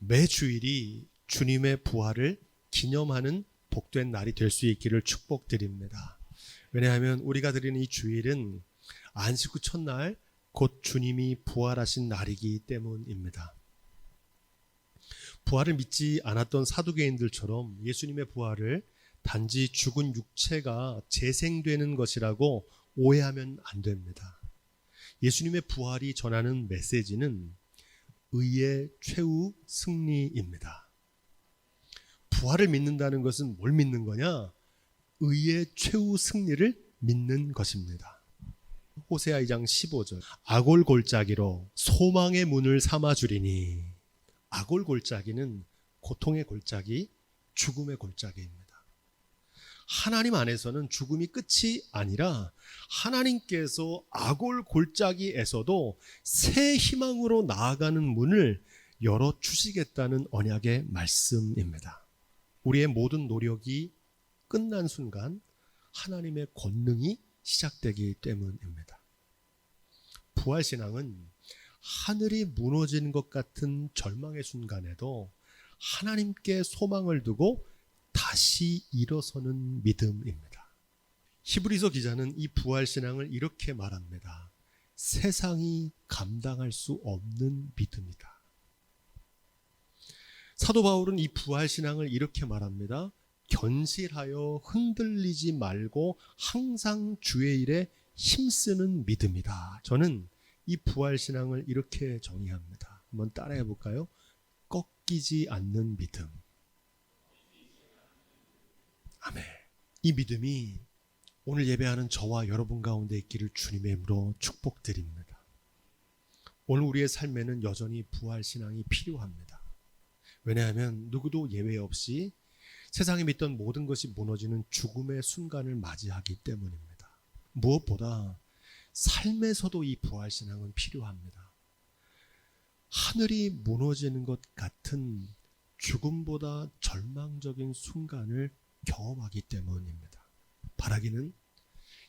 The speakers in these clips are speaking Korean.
매 주일이 주님의 부활을 기념하는 복된 날이 될 수 있기를 축복드립니다. 왜냐하면 우리가 드리는 이 주일은 안식 후 첫날 곧 주님이 부활하신 날이기 때문입니다. 부활을 믿지 않았던 사두개인들처럼 예수님의 부활을 단지 죽은 육체가 재생되는 것이라고 오해하면 안 됩니다. 예수님의 부활이 전하는 메시지는 의의 최후 승리입니다. 부활을 믿는다는 것은 뭘 믿는 거냐? 의의 최후 승리를 믿는 것입니다. 호세아 2장 15절 아골골짜기로 소망의 문을 삼아주리니, 아골골짜기는 고통의 골짜기, 죽음의 골짜기입니다. 하나님 안에서는 죽음이 끝이 아니라 하나님께서 아골골짜기에서도 새 희망으로 나아가는 문을 열어주시겠다는 언약의 말씀입니다. 우리의 모든 노력이 끝난 순간 하나님의 권능이 시작되기 때문입니다. 부활신앙은 하늘이 무너지는 것 같은 절망의 순간에도 하나님께 소망을 두고 다시 일어서는 믿음입니다. 히브리서 기자는 이 부활신앙을 이렇게 말합니다. 세상이 감당할 수 없는 믿음이다. 사도 바울은 이 부활신앙을 이렇게 말합니다. 견실하여 흔들리지 말고 항상 주의 일에 힘쓰는 믿음이다. 저는 이 부활신앙을 이렇게 정의합니다. 한번 따라해 볼까요? 꺾이지 않는 믿음. 아멘. 이 믿음이 오늘 예배하는 저와 여러분 가운데 있기를 주님의 이름으로 축복드립니다. 오늘 우리의 삶에는 여전히 부활신앙이 필요합니다. 왜냐하면 누구도 예외 없이 세상에 믿던 모든 것이 무너지는 죽음의 순간을 맞이하기 때문입니다. 무엇보다 삶에서도 이 부활신앙은 필요합니다. 하늘이 무너지는 것 같은 죽음보다 절망적인 순간을 경험하기 때문입니다. 바라기는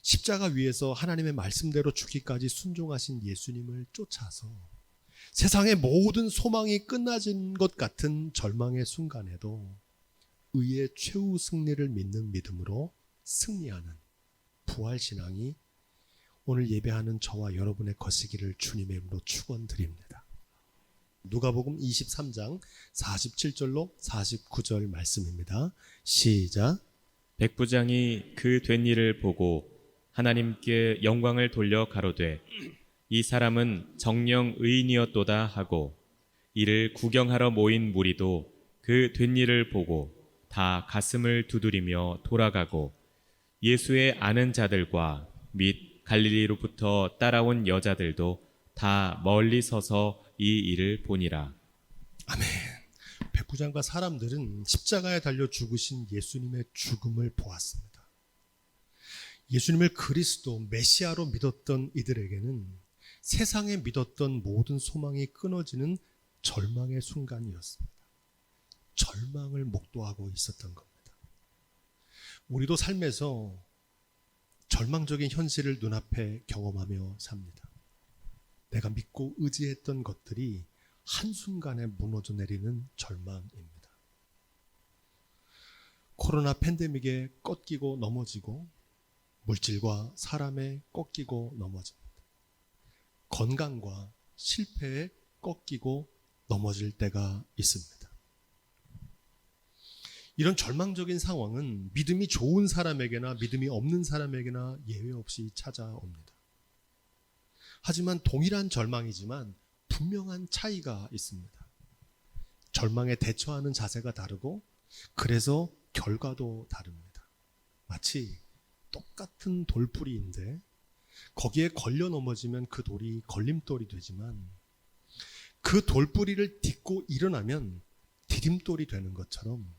십자가 위에서 하나님의 말씀대로 죽기까지 순종하신 예수님을 쫓아서 세상의 모든 소망이 끝나진 것 같은 절망의 순간에도 의의 최후 승리를 믿는 믿음으로 승리하는 부활신앙이 오늘 예배하는 저와 여러분의 것이기를 주님의 이름으로 축원드립니다. 누가복음 23장 47절로 49절 말씀입니다. 시작. 백부장이 그 된 일을 보고 하나님께 영광을 돌려 가로되 이 사람은 정령 의인이었도다 하고, 이를 구경하러 모인 무리도 그 된 일을 보고 다 가슴을 두드리며 돌아가고, 예수의 아는 자들과 및 갈릴리로부터 따라온 여자들도 다 멀리 서서 이 일을 보니라. 아멘. 백부장과 사람들은 십자가에 달려 죽으신 예수님의 죽음을 보았습니다. 예수님을 그리스도 메시아로 믿었던 이들에게는 세상에 믿었던 모든 소망이 끊어지는 절망의 순간이었습니다. 절망을 목도하고 있었던 겁니다. 우리도 삶에서 절망적인 현실을 눈앞에 경험하며 삽니다. 내가 믿고 의지했던 것들이 한순간에 무너져 내리는 절망입니다. 코로나 팬데믹에 꺾이고 넘어지고, 물질과 사람에 꺾이고 넘어집니다. 건강과 실패에 꺾이고 넘어질 때가 있습니다. 이런 절망적인 상황은 믿음이 좋은 사람에게나 믿음이 없는 사람에게나 예외 없이 찾아옵니다. 하지만 동일한 절망이지만 분명한 차이가 있습니다. 절망에 대처하는 자세가 다르고, 그래서 결과도 다릅니다. 마치 똑같은 돌뿌리인데 거기에 걸려 넘어지면 그 돌이 걸림돌이 되지만, 그 돌뿌리를 딛고 일어나면 디딤돌이 되는 것처럼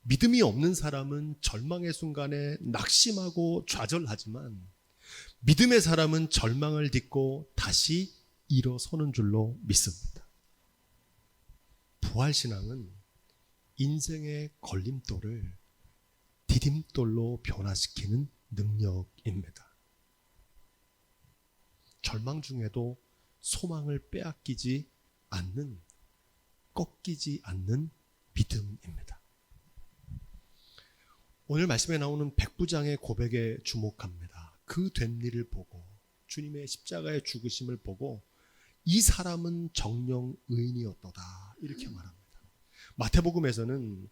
믿음이 없는 사람은 절망의 순간에 낙심하고 좌절하지만, 믿음의 사람은 절망을 딛고 다시 일어서는 줄로 믿습니다. 부활신앙은 인생의 걸림돌을 디딤돌로 변화시키는 능력입니다. 절망 중에도 소망을 빼앗기지 않는 꺾이지 않는 믿음입니다. 오늘 말씀에 나오는 백부장의 고백에 주목합니다. 그 된 일을 보고 주님의 십자가의 죽으심을 보고 이 사람은 정령 의인이었도다 이렇게 말합니다. 마태복음에서는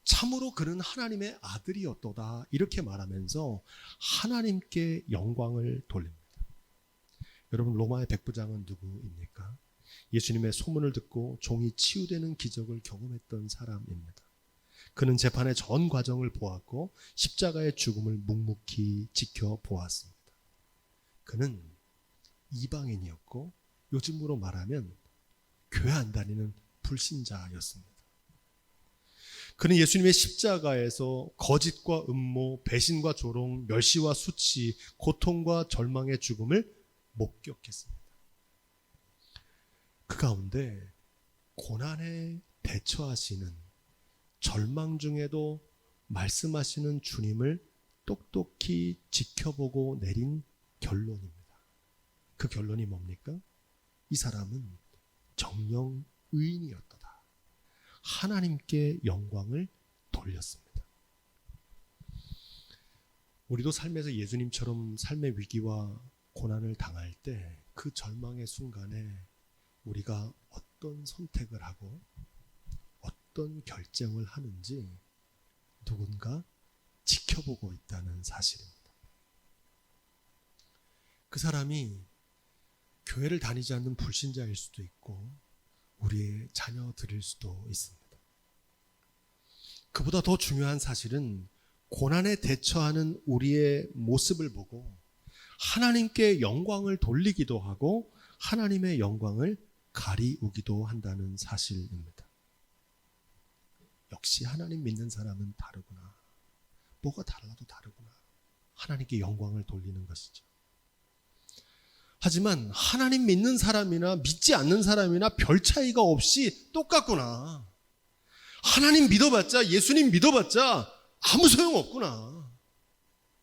참으로 그는 하나님의 아들이었도다 이렇게 말하면서 하나님께 영광을 돌립니다. 여러분, 로마의 백부장은 누구입니까? 예수님의 소문을 듣고 종이 치유되는 기적을 경험했던 사람입니다. 그는 재판의 전 과정을 보았고 십자가의 죽음을 묵묵히 지켜보았습니다. 그는 이방인이었고 요즘으로 말하면 교회 안 다니는 불신자였습니다. 그는 예수님의 십자가에서 거짓과 음모, 배신과 조롱, 멸시와 수치, 고통과 절망의 죽음을 목격했습니다. 그 가운데 고난에 대처하시는, 절망 중에도 말씀하시는 주님을 똑똑히 지켜보고 내린 결론입니다. 그 결론이 뭡니까? 이 사람은 정령 의인이었도다. 하나님께 영광을 돌렸습니다. 우리도 삶에서 예수님처럼 삶의 위기와 고난을 당할 때 그 절망의 순간에 우리가 어떤 선택을 하고 어떤 결정을 하는지 누군가 지켜보고 있다는 사실입니다. 그 사람이 교회를 다니지 않는 불신자일 수도 있고 우리의 자녀들일 수도 있습니다. 그보다 더 중요한 사실은 고난에 대처하는 우리의 모습을 보고 하나님께 영광을 돌리기도 하고 하나님의 영광을 가리우기도 한다는 사실입니다. 역시 하나님 믿는 사람은 다르구나. 뭐가 달라도 다르구나. 하나님께 영광을 돌리는 것이죠. 하지만 하나님 믿는 사람이나 믿지 않는 사람이나 별 차이가 없이 똑같구나. 하나님 믿어봤자, 예수님 믿어봤자 아무 소용없구나.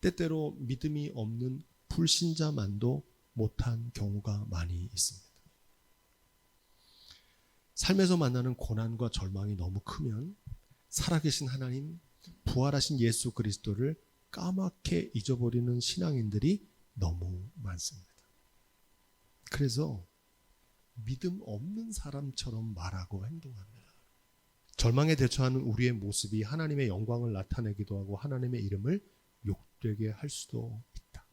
때때로 믿음이 없는 불신자만도 못한 경우가 많이 있습니다. 삶에서 만나는 고난과 절망이 너무 크면 살아계신 하나님, 부활하신 예수 그리스도를 까맣게 잊어버리는 신앙인들이 너무 많습니다. 그래서 믿음 없는 사람처럼 말하고 행동합니다. 절망에 대처하는 우리의 모습이 하나님의 영광을 나타내기도 하고 하나님의 이름을 욕되게 할 수도 있다.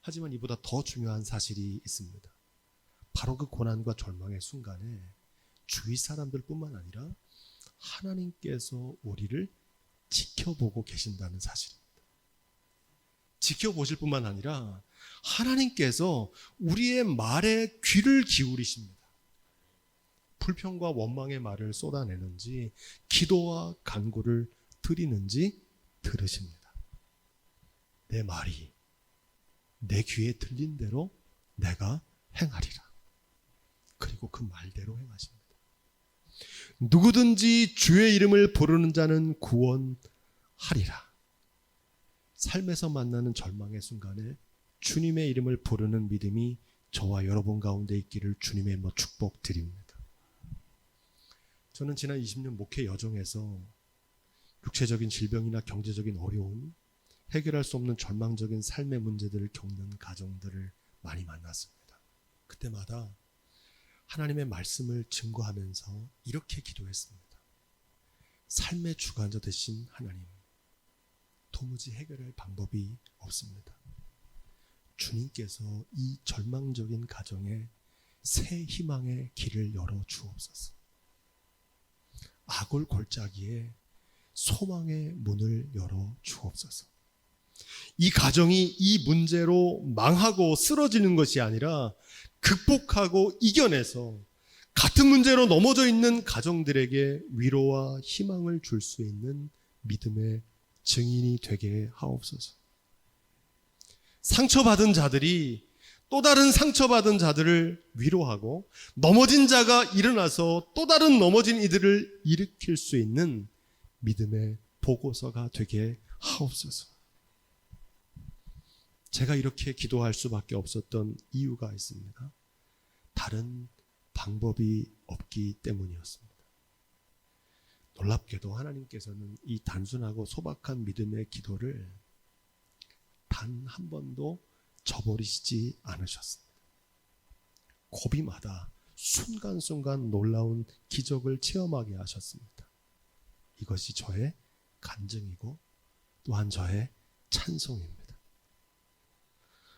하지만 이보다 더 중요한 사실이 있습니다. 바로 그 고난과 절망의 순간에 주위 사람들뿐만 아니라 하나님께서 우리를 지켜보고 계신다는 사실입니다. 지켜보실 뿐만 아니라 하나님께서 우리의 말에 귀를 기울이십니다. 불평과 원망의 말을 쏟아내는지 기도와 간구를 드리는지 들으십니다. 내 말이 내 귀에 들린 대로 내가 행하리라. 그리고 그 말대로 행하십니다. 누구든지 주의 이름을 부르는 자는 구원하리라. 삶에서 만나는 절망의 순간에 주님의 이름을 부르는 믿음이 저와 여러분 가운데 있기를 주님의 이름으로 축복드립니다. 저는 지난 20년 목회 여정에서 육체적인 질병이나 경제적인 어려움, 해결할 수 없는 절망적인 삶의 문제들을 겪는 가정들을 많이 만났습니다. 그때마다 하나님의 말씀을 증거하면서 이렇게 기도했습니다. 삶의 주관자 되신 하나님, 도무지 해결할 방법이 없습니다. 주님께서 이 절망적인 가정에 새 희망의 길을 열어 주옵소서. 악을 골짜기에 소망의 문을 열어 주옵소서. 이 가정이 이 문제로 망하고 쓰러지는 것이 아니라 극복하고 이겨내서 같은 문제로 넘어져 있는 가정들에게 위로와 희망을 줄 수 있는 믿음의 증인이 되게 하옵소서. 상처받은 자들이 또 다른 상처받은 자들을 위로하고 넘어진 자가 일어나서 또 다른 넘어진 이들을 일으킬 수 있는 믿음의 보고서가 되게 하옵소서. 제가 이렇게 기도할 수밖에 없었던 이유가 있습니다. 다른 방법이 없기 때문이었습니다. 놀랍게도 하나님께서는 이 단순하고 소박한 믿음의 기도를 단 한 번도 저버리시지 않으셨습니다. 고비마다 순간순간 놀라운 기적을 체험하게 하셨습니다. 이것이 저의 간증이고 또한 저의 찬송입니다.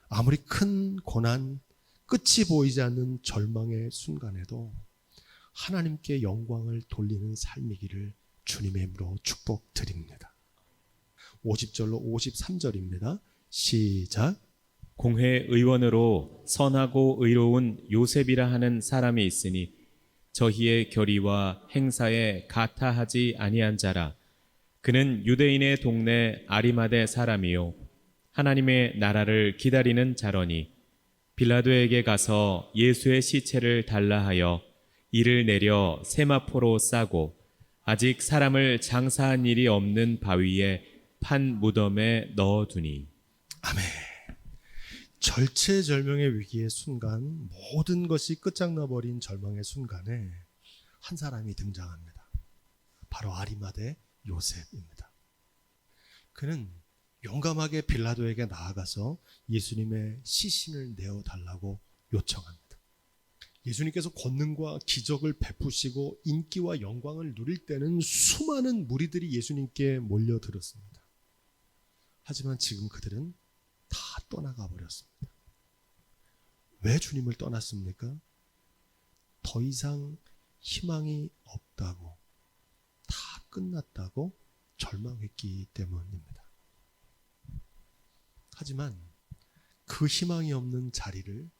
아무리 큰 고난, 끝이 보이지 않는 절망의 순간에도 하나님께 영광을 돌리는 삶이기를 주님의 이름으로 축복드립니다. 50절로 53절입니다. 시작. 공회 의원으로 선하고 의로운 요셉이라 하는 사람이 있으니 저희의 결의와 행사에 가타하지 아니한 자라. 그는 유대인의 동네 아리마대 사람이요 하나님의 나라를 기다리는 자러니 빌라도에게 가서 예수의 시체를 달라 하여 이를 내려 세마포로 싸고 아직 사람을 장사한 일이 없는 바위에 판 무덤에 넣어두니. 아멘. 절체절명의 위기의 순간, 모든 것이 끝장나버린 절망의 순간에 한 사람이 등장합니다. 바로 아리마대 요셉입니다. 그는 용감하게 빌라도에게 나아가서 예수님의 시신을 내어달라고 요청합니다. 예수님께서 권능과 기적을 베푸시고 인기와 영광을 누릴 때는 수많은 무리들이 예수님께 몰려들었습니다. 하지만 지금 그들은 다 떠나가 버렸습니다. 왜 주님을 떠났습니까? 더 이상 희망이 없다고, 다 끝났다고 절망했기 때문입니다. 하지만 그 희망이 없는 자리를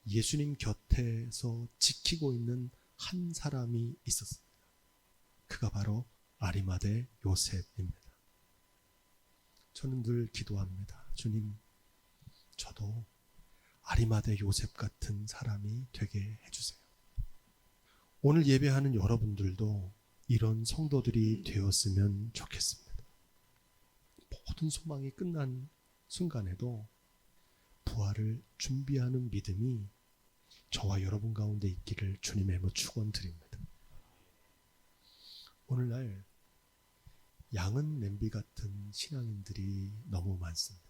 예수님 곁에서 지키고 있는 한 사람이 있었습니다. 그가 바로 아리마대 요셉입니다. 저는 늘 기도합니다. 주님, 저도 아리마대 요셉 같은 사람이 되게 해주세요. 오늘 예배하는 여러분들도 이런 성도들이 되었으면 좋겠습니다. 모든 소망이 끝난 순간에도 부활을 준비하는 믿음이 저와 여러분 가운데 있기를 주님의 이름으로 축원드립니다. 오늘날 양은 냄비 같은 신앙인들이 너무 많습니다.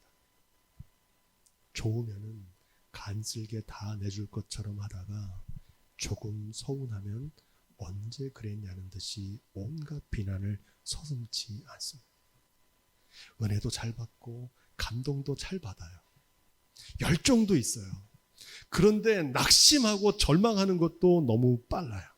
좋으면은 간슬게 다 내줄 것처럼 하다가 조금 서운하면 언제 그랬냐는 듯이 온갖 비난을 서슴지 않습니다. 은혜도 잘 받고 감동도 잘 받아요. 열정도 있어요. 그런데 낙심하고 절망하는 것도 너무 빨라요.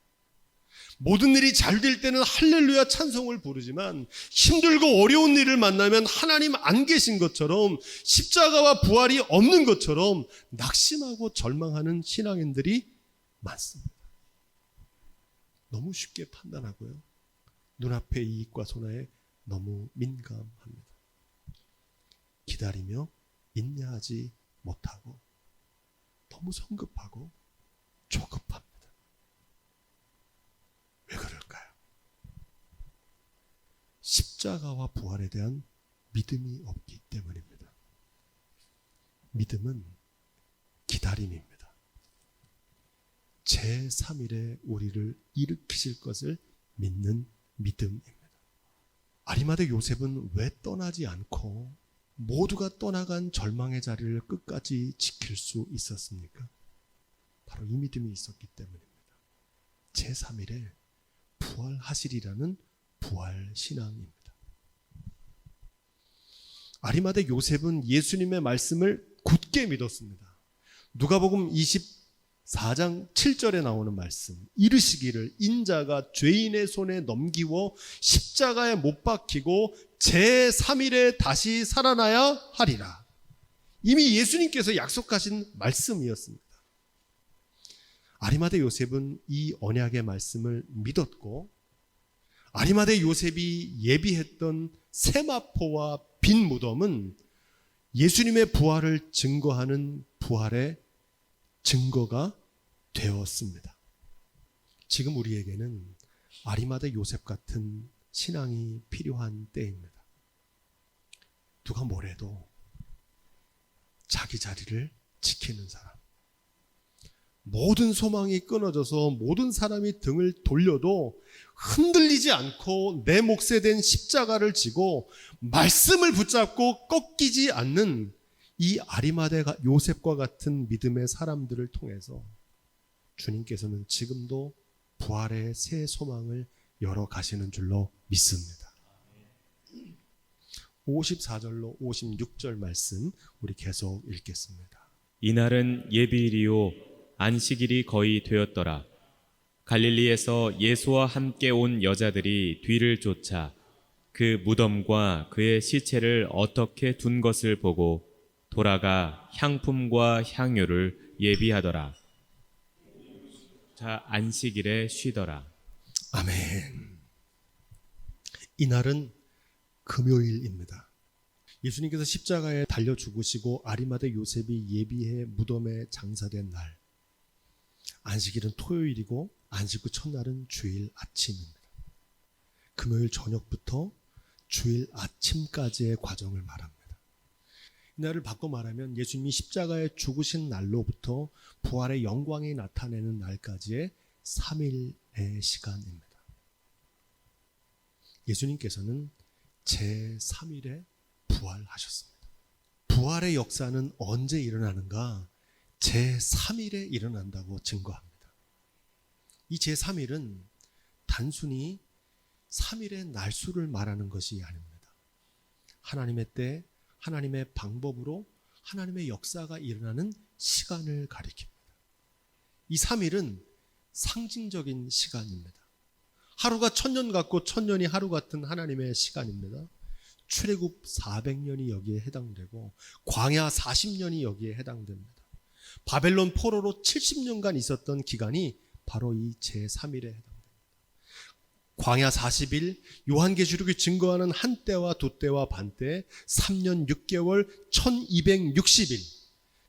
모든 일이 잘 될 때는 할렐루야 찬송을 부르지만 힘들고 어려운 일을 만나면 하나님 안 계신 것처럼 십자가와 부활이 없는 것처럼 낙심하고 절망하는 신앙인들이 많습니다. 너무 쉽게 판단하고요. 눈앞의 이익과 손해에 너무 민감합니다. 기다리며 인내하지 못하고 너무 성급하고 조급합니다. 왜 그럴까요? 십자가와 부활에 대한 믿음이 없기 때문입니다. 믿음은 기다림입니다. 제3일에 우리를 일으키실 것을 믿는 믿음입니다. 아리마대 요셉은 왜 떠나지 않고 모두가 떠나간 절망의 자리를 끝까지 지킬 수 있었습니까? 바로 이 믿음이 있었기 때문입니다. 제3일에 부활하시리라는 부활 신앙입니다. 아리마대 요셉은 예수님의 말씀을 굳게 믿었습니다. 누가복음 24장 7절에 나오는 말씀, 이르시기를 인자가 죄인의 손에 넘기워 십자가에 못 박히고 제3일에 다시 살아나야 하리라. 이미 예수님께서 약속하신 말씀이었습니다. 아리마대 요셉은 이 언약의 말씀을 믿었고, 아리마대 요셉이 예비했던 세마포와 빈 무덤은 예수님의 부활을 증거하는 부활의 증거가 되었습니다. 지금 우리에게는 아리마대 요셉 같은 신앙이 필요한 때입니다. 누가 뭐래도 자기 자리를 지키는 사람, 모든 소망이 끊어져서 모든 사람이 등을 돌려도 흔들리지 않고 내 몫에 된 십자가를 지고 말씀을 붙잡고 꺾이지 않는 이 아리마대 요셉과 같은 믿음의 사람들을 통해서 주님께서는 지금도 부활의 새 소망을 열어 가시는 줄로 믿습니다. 54절로 56절 말씀 우리 계속 읽겠습니다. 이날은 예비일이요 안식일이 거의 되었더라. 갈릴리에서 예수와 함께 온 여자들이 뒤를 쫓아 그 무덤과 그의 시체를 어떻게 둔 것을 보고 돌아가 향품과 향유를 예비하더라. 자, 안식일에 쉬더라. 아멘. 이날은 금요일입니다. 예수님께서 십자가에 달려 죽으시고 아리마대 요셉이 예비해 무덤에 장사된 날, 안식일은 토요일이고 안식 후 첫날은 주일 아침입니다. 금요일 저녁부터 주일 아침까지의 과정을 말합니다. 이날을 바꿔 말하면 예수님이 십자가에 죽으신 날로부터 부활의 영광이 나타내는 날까지의 3일의 시간입니다. 예수님께서는 제3일에 부활하셨습니다. 부활의 역사는 언제 일어나는가? 제3일에 일어난다고 증거합니다. 이 제3일은 단순히 3일의 날수를 말하는 것이 아닙니다. 하나님의 때, 하나님의 방법으로 하나님의 역사가 일어나는 시간을 가리킵니다. 이 3일은 상징적인 시간입니다. 하루가 1000년 같고 1000년이 하루 같은 하나님의 시간입니다. 출애굽 400년이 여기에 해당되고 광야 40년이 여기에 해당됩니다. 바벨론 포로로 70년간 있었던 기간이 바로 이 제3일에 해당됩니다. 광야 40일, 요한계시록이 증거하는 한 때와 두 때와 반 때, 3년 6개월, 1260일.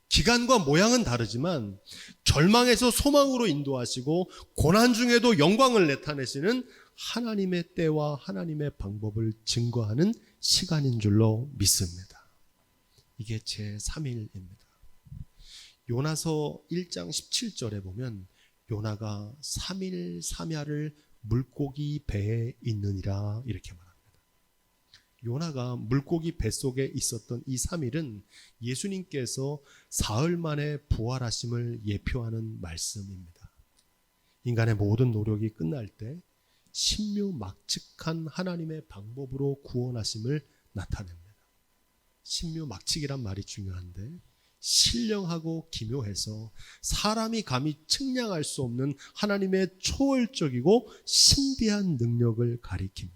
기간과 모양은 다르지만 절망에서 소망으로 인도하시고 고난 중에도 영광을 나타내시는 하나님의 때와 하나님의 방법을 증거하는 시간인 줄로 믿습니다. 이게 제3일입니다. 요나서 1장 17절에 보면 요나가 3일 3야를 물고기 배에 있느니라 이렇게 말합니다. 요나가 물고기 뱃속에 있었던 이 3일은 예수님께서 사흘 만에 부활하심을 예표하는 말씀입니다. 인간의 모든 노력이 끝날 때 신묘막측한 하나님의 방법으로 구원하심을 나타냅니다. 신묘막측이란 말이 중요한데 신령하고 기묘해서 사람이 감히 측량할 수 없는 하나님의 초월적이고 신비한 능력을 가리킵니다.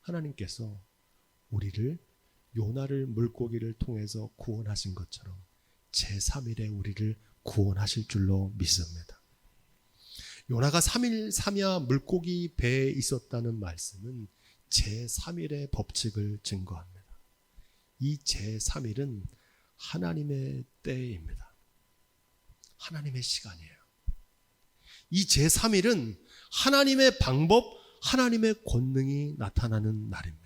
하나님께서 우리를 요나를 물고기를 통해서 구원하신 것처럼 제3일에 우리를 구원하실 줄로 믿습니다. 요나가 3일 3야 물고기 배에 있었다는 말씀은 제3일의 법칙을 증거합니다. 이 제3일은 하나님의 때입니다. 하나님의 시간이에요. 이 제3일은 하나님의 방법, 하나님의 권능이 나타나는 날입니다.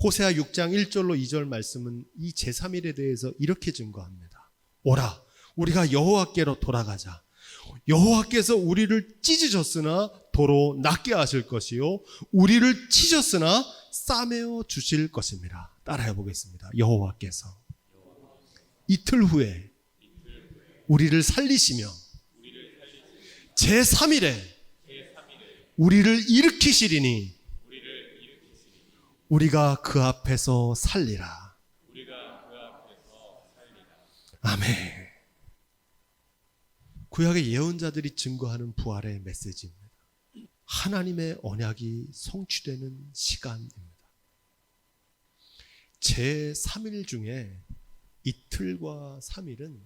호세아 6장 1절로 2절 말씀은 이 제3일에 대해서 이렇게 증거합니다. 오라, 우리가 여호와께로 돌아가자. 여호와께서 우리를 찢으셨으나 도로 낫게 하실 것이요 우리를 치셨으나 싸매어 주실 것입니다. 따라해 보겠습니다. 여호와께서 이틀 후에 우리를 살리시며 제3일에 우리를 일으키시리니 우리가 그 앞에서 살리라. 아멘. 구약의 예언자들이 증거하는 부활의 메시지입니다. 하나님의 언약이 성취되는 시간입니다. 제3일 중에 이틀과 3일은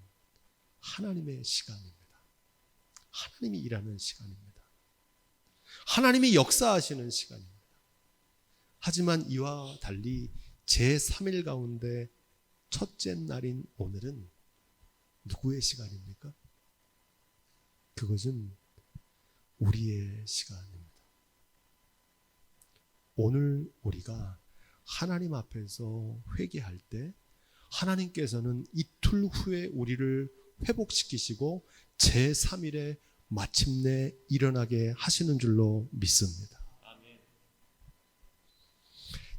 하나님의 시간입니다. 하나님이 일하는 시간입니다. 하나님이 역사하시는 시간입니다. 하지만 이와 달리 제3일 가운데 첫째 날인 오늘은 누구의 시간입니까? 그것은 우리의 시간입니다. 오늘 우리가 하나님 앞에서 회개할 때 하나님께서는 이틀 후에 우리를 회복시키시고 제3일에 마침내 일어나게 하시는 줄로 믿습니다.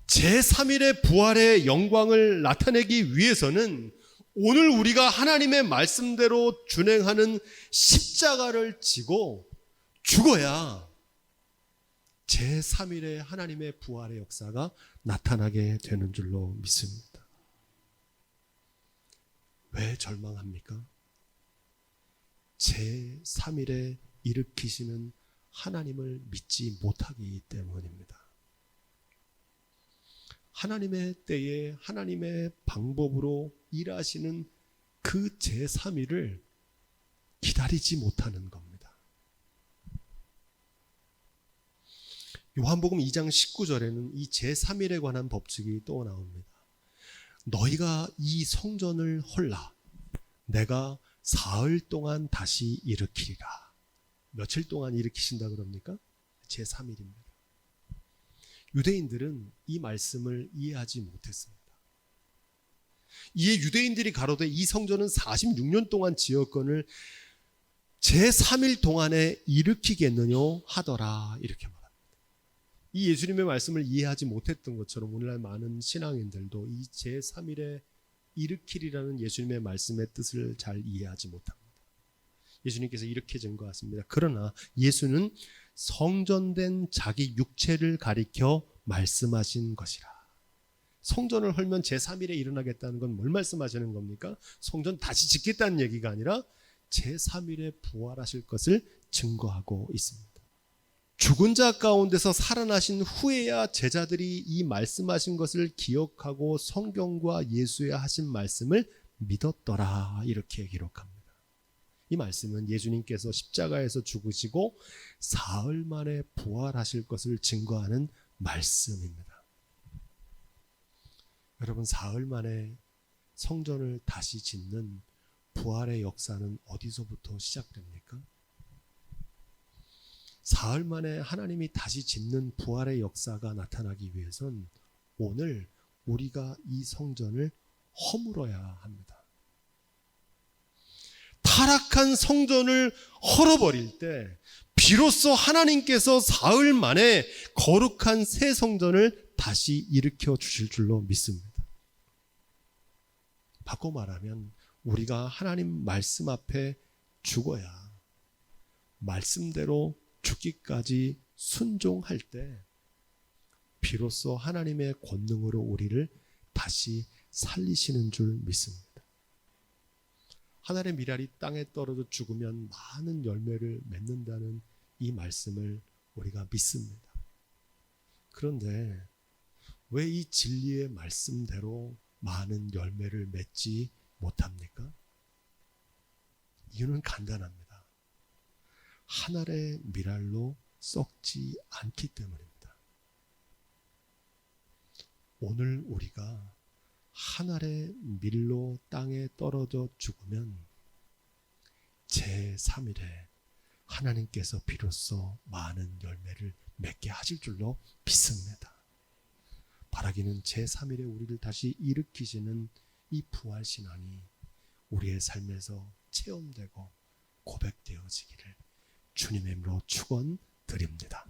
제3일의 부활의 영광을 나타내기 위해서는 오늘 우리가 하나님의 말씀대로 준행하는 십자가를 지고 죽어야 제3일에 하나님의 부활의 역사가 나타나게 되는 줄로 믿습니다. 왜 절망합니까? 제3일에 일으키시는 하나님을 믿지 못하기 때문입니다. 하나님의 때에 하나님의 방법으로 일하시는 그 제3일을 기다리지 못하는 겁니다. 요한복음 2장 19절에는 이 제3일에 관한 법칙이 또 나옵니다. 너희가 이 성전을 헐라 내가 사흘 동안 다시 일으키리라. 며칠 동안 일으키신다 그럽니까? 제3일입니다. 유대인들은 이 말씀을 이해하지 못했습니다. 이에 유대인들이 가로되 이 성전은 46년 동안 지었건을 제3일 동안에 일으키겠느냐 하더라 이렇게 말합니다. 이 예수님의 말씀을 이해하지 못했던 것처럼 오늘날 많은 신앙인들도 이 제3일에 일으키리라는 예수님의 말씀의 뜻을 잘 이해하지 못합니다. 예수님께서 이렇게 증거하십니다. 그러나 예수는 성전된 자기 육체를 가리켜 말씀하신 것이라. 성전을 헐면 제3일에 일어나겠다는 건 뭘 말씀하시는 겁니까? 성전 다시 짓겠다는 얘기가 아니라 제3일에 부활하실 것을 증거하고 있습니다. 죽은 자 가운데서 살아나신 후에야 제자들이 이 말씀하신 것을 기억하고 성경과 예수의 하신 말씀을 믿었더라 이렇게 기록합니다. 이 말씀은 예수님께서 십자가에서 죽으시고 사흘 만에 부활하실 것을 증거하는 말씀입니다. 여러분, 사흘 만에 성전을 다시 짓는 부활의 역사는 어디서부터 시작됩니까? 사흘 만에 하나님이 다시 짓는 부활의 역사가 나타나기 위해선 오늘 우리가 이 성전을 허물어야 합니다. 타락한 성전을 헐어버릴 때 비로소 하나님께서 사흘 만에 거룩한 새 성전을 다시 일으켜 주실 줄로 믿습니다. 바꿔 말하면 우리가 하나님 말씀 앞에 죽어야 말씀대로 죽기까지 순종할 때 비로소 하나님의 권능으로 우리를 다시 살리시는 줄 믿습니다. 하늘의 미랄이 땅에 떨어져 죽으면 많은 열매를 맺는다는 이 말씀을 우리가 믿습니다. 그런데 왜 이 진리의 말씀대로 많은 열매를 맺지 못합니까? 이유는 간단합니다. 하늘의 미랄로 썩지 않기 때문입니다. 오늘 우리가 하늘의 밀로 땅에 떨어져 죽으면 제3일에 하나님께서 비로소 많은 열매를 맺게 하실 줄로 믿습니다. 바라기는 제3일에 우리를 다시 일으키시는 이 부활신앙이 우리의 삶에서 체험되고 고백되어지기를 주님의 이름으로 축원드립니다.